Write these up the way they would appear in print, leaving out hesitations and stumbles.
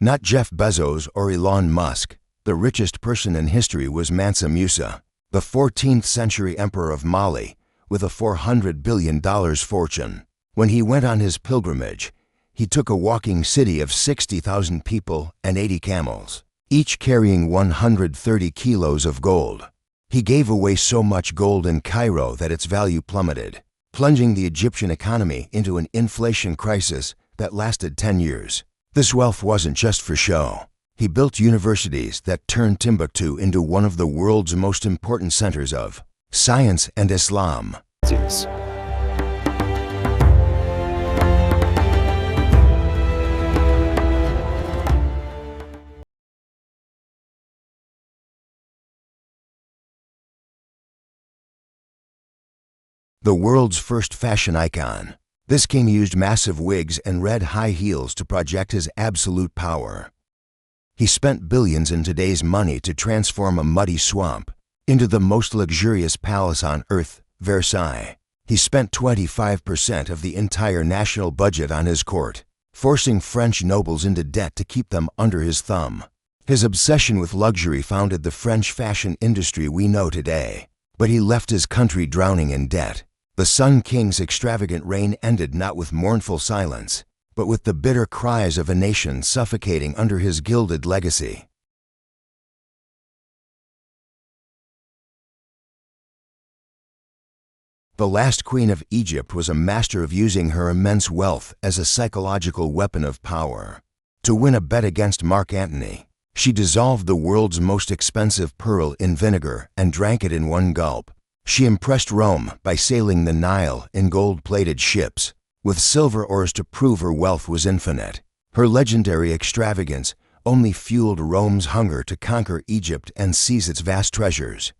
Not Jeff Bezos or Elon Musk. The richest person in history was Mansa Musa, the 14th century emperor of Mali, with a $400 billion fortune. When he went on his pilgrimage, he took a walking city of 60,000 people and 80 camels, each carrying 130 kilos of gold. He gave away so much gold in Cairo that its value plummeted, plunging the Egyptian economy into an inflation crisis that lasted 10 years. This wealth wasn't just for show. He built universities that turned Timbuktu into one of the world's most important centers of science and Islam. The world's first fashion icon. This king used massive wigs and red high heels to project his absolute power. He spent billions in today's money to transform a muddy swamp into the most luxurious palace on earth, Versailles. He spent 25% of the entire national budget on his court, forcing French nobles into debt to keep them under his thumb. His obsession with luxury founded the French fashion industry we know today, but he left his country drowning in debt. The Sun King's extravagant reign ended not with mournful silence, but with the bitter cries of a nation suffocating under his gilded legacy. The last queen of Egypt was a master of using her immense wealth as a psychological weapon of power. To win a bet against Mark Antony, she dissolved the world's most expensive pearl in vinegar and drank it in one gulp. She impressed Rome by sailing the Nile in gold-plated ships, with silver oars to prove her wealth was infinite. Her legendary extravagance only fueled Rome's hunger to conquer Egypt and seize its vast treasures.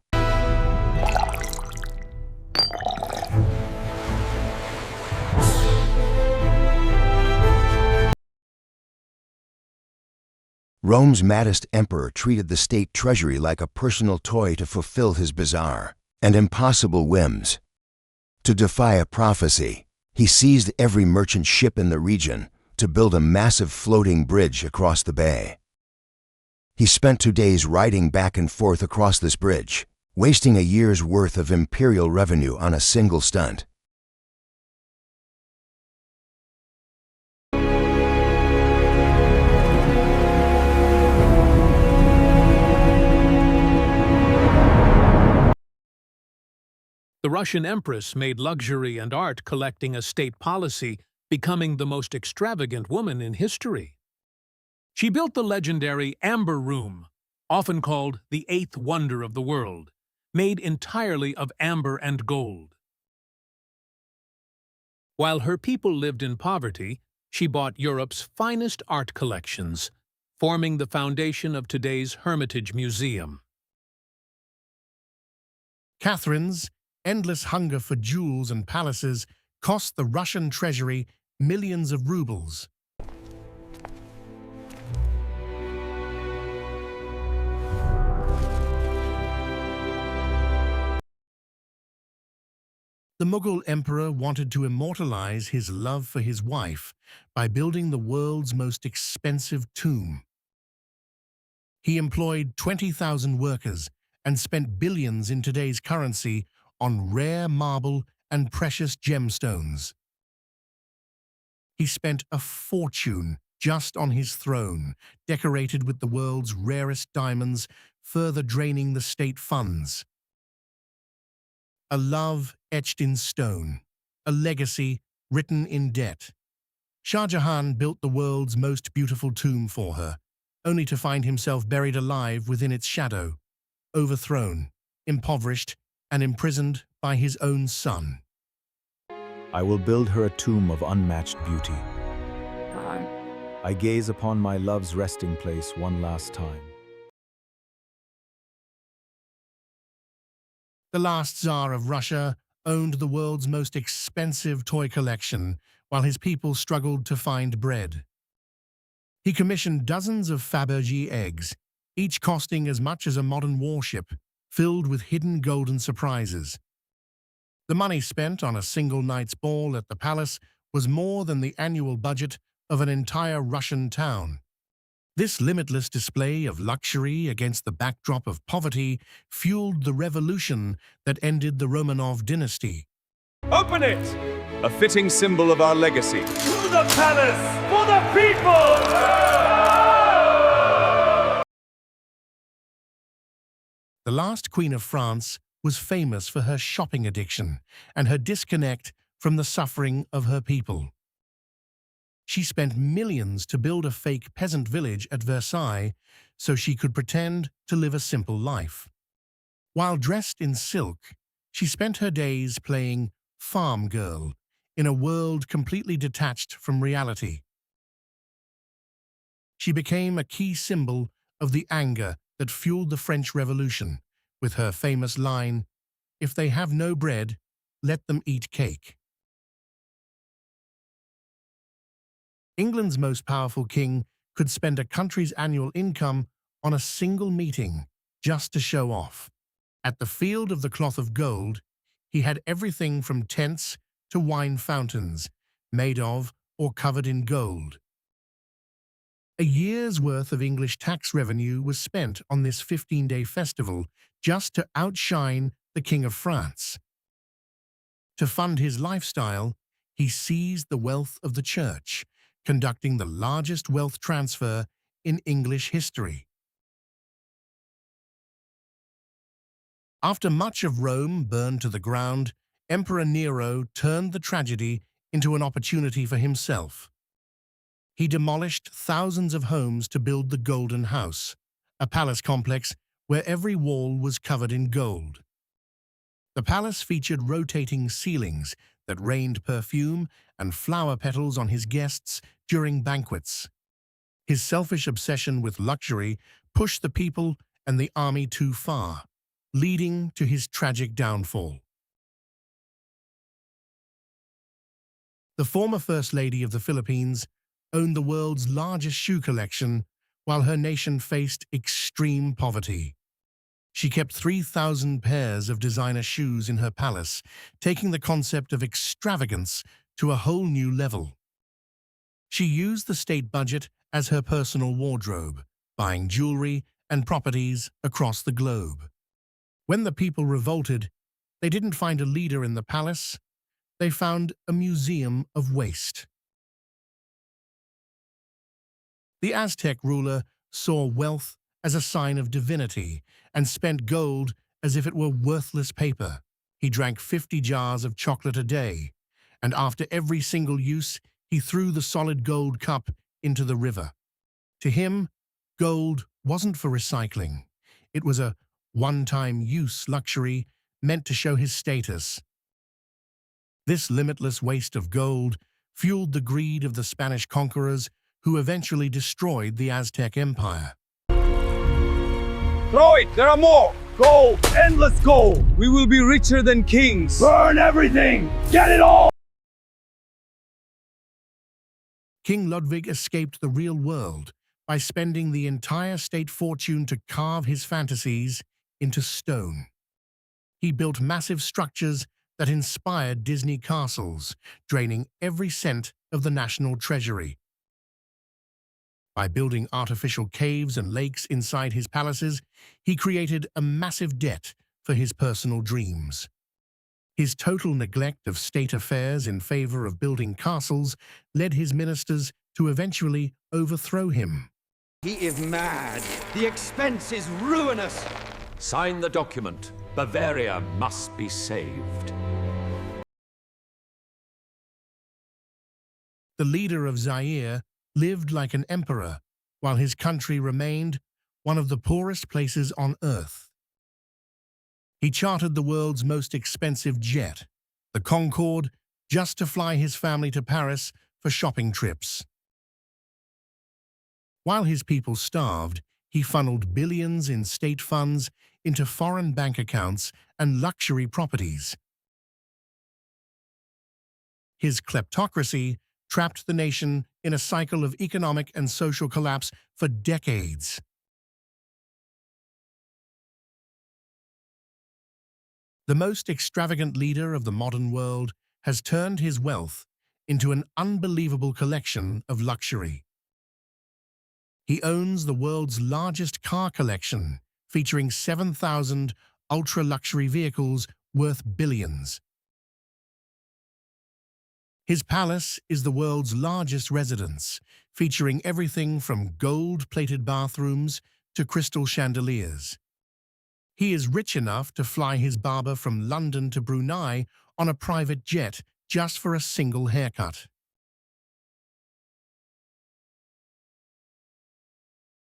Rome's maddest emperor treated the state treasury like a personal toy to fulfill his bizarre and impossible whims. To defy a prophecy, he seized every merchant ship in the region to build a massive floating bridge across the bay. He spent 2 days riding back and forth across this bridge, wasting a year's worth of imperial revenue on a single stunt. The Russian empress made luxury and art collecting a state policy, becoming the most extravagant woman in history. She built the legendary Amber Room, often called the eighth wonder of the world, made entirely of amber and gold. While her people lived in poverty, she bought Europe's finest art collections, forming the foundation of today's Hermitage Museum. Catherine's endless hunger for jewels and palaces cost the Russian treasury millions of rubles. The Mughal emperor wanted to immortalize his love for his wife by building the world's most expensive tomb. He employed 20,000 workers and spent billions in today's currency on rare marble and precious gemstones. He spent a fortune just on his throne, decorated with the world's rarest diamonds, further draining the state funds. A love etched in stone, a legacy written in debt. Shah Jahan built the world's most beautiful tomb for her, only to find himself buried alive within its shadow, overthrown, impoverished, and imprisoned by his own son. I will build her a tomb of unmatched beauty. I gaze upon my love's resting place one last time. The last Tsar of Russia owned the world's most expensive toy collection while his people struggled to find bread. He commissioned dozens of Fabergé eggs, each costing as much as a modern warship, filled with hidden golden surprises. The money spent on a single night's ball at the palace was more than the annual budget of an entire Russian town. This limitless display of luxury against the backdrop of poverty fueled the revolution that ended the Romanov dynasty. Open it! A fitting symbol of our legacy. To the palace! For the people! The last Queen of France was famous for her shopping addiction and her disconnect from the suffering of her people. She spent millions to build a fake peasant village at Versailles so she could pretend to live a simple life. While dressed in silk, she spent her days playing farm girl in a world completely detached from reality. She became a key symbol of the anger that fueled the French Revolution, with her famous line, "If they have no bread, let them eat cake." England's most powerful king could spend a country's annual income on a single meeting just to show off. At the Field of the Cloth of Gold, he had everything from tents to wine fountains, made of or covered in gold. A year's worth of English tax revenue was spent on this 15-day festival just to outshine the King of France. To fund his lifestyle, he seized the wealth of the church, conducting the largest wealth transfer in English history. After much of Rome burned to the ground, Emperor Nero turned the tragedy into an opportunity for himself. He demolished thousands of homes to build the Golden House, a palace complex where every wall was covered in gold. The palace featured rotating ceilings that rained perfume and flower petals on his guests during banquets. His selfish obsession with luxury pushed the people and the army too far, leading to his tragic downfall. The former First Lady of the Philippines owned the world's largest shoe collection while her nation faced extreme poverty. She kept 3,000 pairs of designer shoes in her palace, taking the concept of extravagance to a whole new level. She used the state budget as her personal wardrobe, buying jewelry and properties across the globe. When the people revolted, they didn't find a leader in the palace, they found a museum of waste. The Aztec ruler saw wealth as a sign of divinity and spent gold as if it were worthless paper. He drank 50 jars of chocolate a day, and after every single use, he threw the solid gold cup into the river. To him, gold wasn't for recycling. It was a one-time use luxury meant to show his status. This limitless waste of gold fueled the greed of the Spanish conquerors who eventually destroyed the Aztec Empire. Throw it! There are more! Gold! Endless gold! We will be richer than kings! Burn everything! Get it all! King Ludwig escaped the real world by spending the entire state fortune to carve his fantasies into stone. He built massive structures that inspired Disney castles, draining every cent of the national treasury. By building artificial caves and lakes inside his palaces, he created a massive debt for his personal dreams. His total neglect of state affairs in favor of building castles led his ministers to eventually overthrow him. He is mad. The expense is ruinous. Sign the document. Bavaria must be saved. The leader of Zaire lived like an emperor, while his country remained one of the poorest places on earth. He chartered the world's most expensive jet, the Concorde, just to fly his family to Paris for shopping trips. While his people starved, he funneled billions in state funds into foreign bank accounts and luxury properties. His kleptocracy trapped the nation in a cycle of economic and social collapse for decades. The most extravagant leader of the modern world has turned his wealth into an unbelievable collection of luxury. He owns the world's largest car collection, featuring 7,000 ultra-luxury vehicles worth billions. His palace is the world's largest residence, featuring everything from gold-plated bathrooms to crystal chandeliers. He is rich enough to fly his barber from London to Brunei on a private jet just for a single haircut.